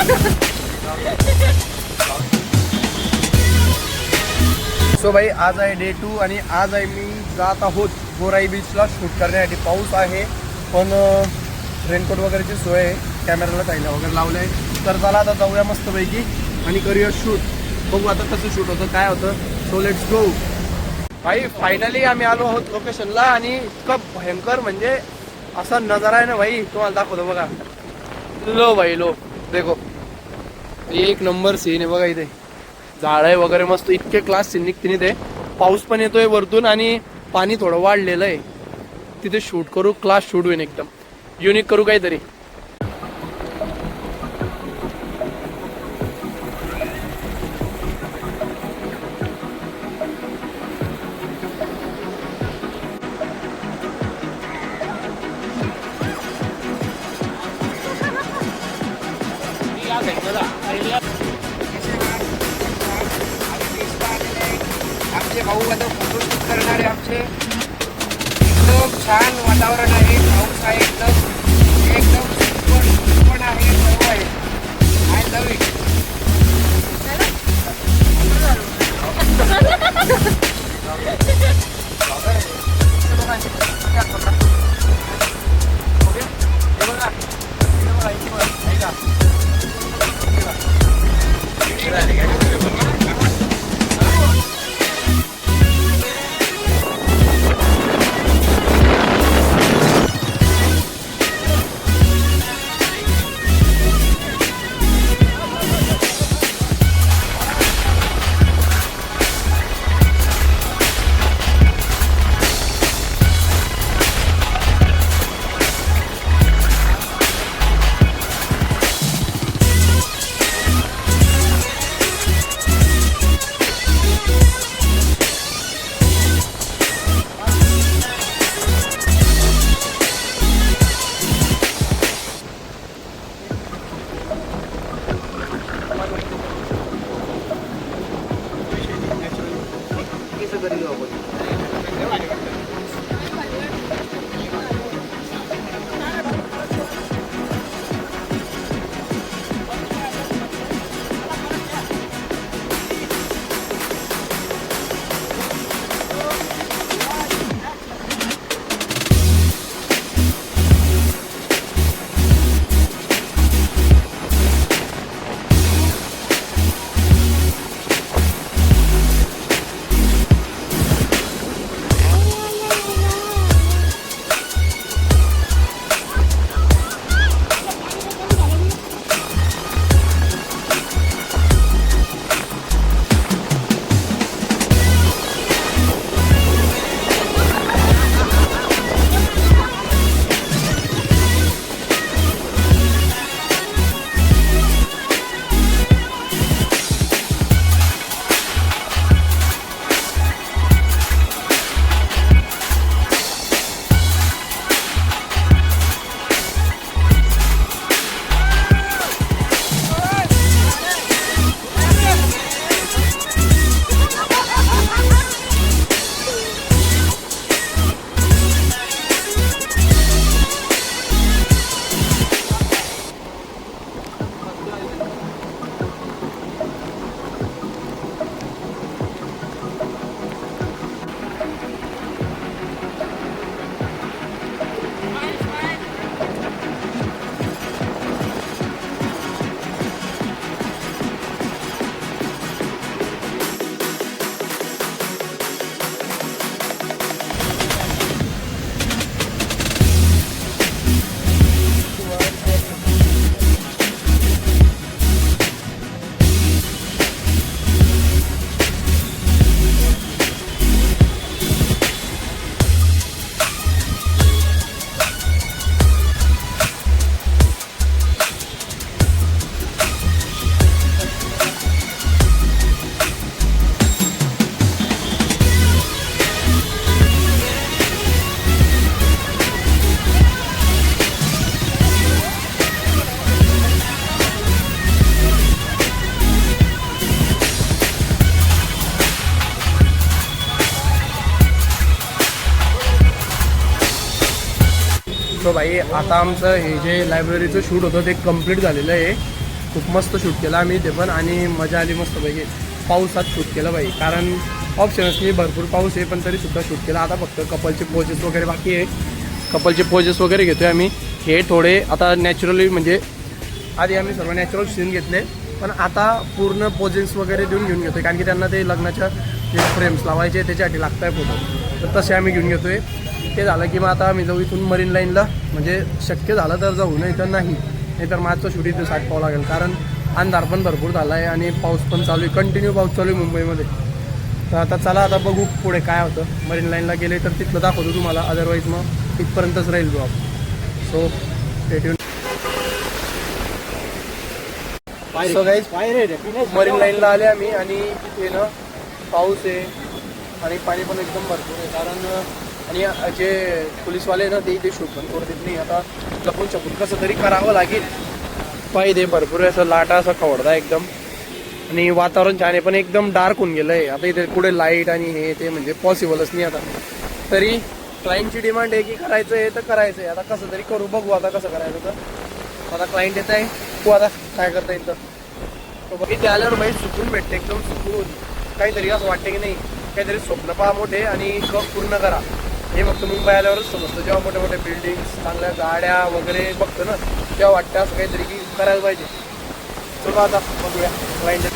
So भाई आज आहे डे 2 आणि आज आहे मी जात आहोत गोराई बीचला शूट करण्यासाठी. पाऊस आहे पण रेनकोट वगैरेची सोय आहे, कॅमेराला टायला वगैरे लावलं आहे. तर चला आता जाऊया मस्तपैकी आणि करूया शूट. बघू आता कसं शूट होतं काय होतं. So let's go. भाई फायनली आम्ही आलो आहोत लोकेशनला आणि इतकं भयंकर म्हणजे असा नजारा आहे ना भाई, तुम्हाला दाखवतो बघा. लो भाई लो देखो, एक नंबर सीन आहे बघा. इथे झाडं वगैरे मस्त, इतके क्लास सीन निघते इथे. पाऊस पण येतोय वरतून आणि पाणी थोडं वाढलेलं आहे. तिथे शूट करू, क्लास शूट होईल, एकदम युनिक करू काहीतरी. आमचे भाऊ आता फोटोशूट करणारे आमचे. एकदम छान वातावरण आहे, पाऊस आहे, एकदम सुपर पण आहे, सर्व आहे. I love it. सो भाई आता आमचं हे जे लायब्ररीचं शूट होतं ते कम्प्लीट झालेलं आहे खूप मस्त शूट केलं आम्ही ते पण, आणि मजा आली मस्तपैकी. पावसात शूट केलं बाई, कारण ऑप्शनच नाही, भरपूर पाऊस आहे पण तरीसुद्धा शूट केलं. आता फक्त कपलचे पोजेस वगैरे बाकी आहे, कपलचे पोजेस वगैरे घेतोय आम्ही. हे थोडे आता नॅचरली म्हणजे आधी आम्ही सर्व नॅचरल सीन घेतले, पण आता पूर्ण पोजेस वगैरे घेऊन घेतोय, कारण की त्यांना ते लग्नाच्या जे फ्रेम्स लावायचे त्याच्यासाठी लागत आहे फोटो, तर तसे आम्ही घेऊन घेतोय. ते झालं की मग आता आम्ही जाऊ इथून मरीन लाईनला, म्हणजे शक्य झालं तर जाऊ, नाही तर नाहीतर माझं शूट इथं साठपावं लागेल, कारण अंधार पण भरपूर झाला आहे आणि पाऊस पण चालू आहे, कंटिन्यू पाऊस चालू आहे मुंबईमध्ये. तर आता चला आता बघू पुढे काय होतं. मरीन लाईनला गेले तर तिथलं दाखवतो तुम्हाला, अदरवाईज मग इथपर्यंतच राहील ब्लॉग. सो भेटून मरीन लाईनला आले आम्ही, आणि तिथे ना पाऊस आहे आणि पाणी पण एकदम भरपूर आहे, कारण आणि जे पोलीसवाले ना ते इथे शूट पण करू देत नाही. आता लपून छपून कसं तरी करावं लागेल. पाहिजे भरपूर असं लाटा असा खवडता एकदम, आणि वातावरण छान आहे पण एकदम डार्क होऊन गेलं आहे. आता इथे पुढे लाईट आणि हे ते म्हणजे पॉसिबलच नाही आता. तरी क्लायंटची डिमांड आहे की करायचं आहे तर करायचं आहे, आता कसं तरी करू, बघू आता कसं करायचं. तर आता क्लायंट येत आहे, तू आता काय करता येईल तर इथे आल्यावर बाई सुकून भेटते, एकदम सुकून. काहीतरी असं वाटते की नाही, काहीतरी स्वप्न पहा मोठे आणि कप पूर्ण करा. हे फक्त मुंबई आल्यावरच समजतं, जेव्हा मोठ्या मोठ्या बिल्डिंग्स, चांगल्या गाड्या वगैरे बघतो ना, तेव्हा वाटतं असं काहीतरी की करायला पाहिजे. चला आता बघूया क्लायंट.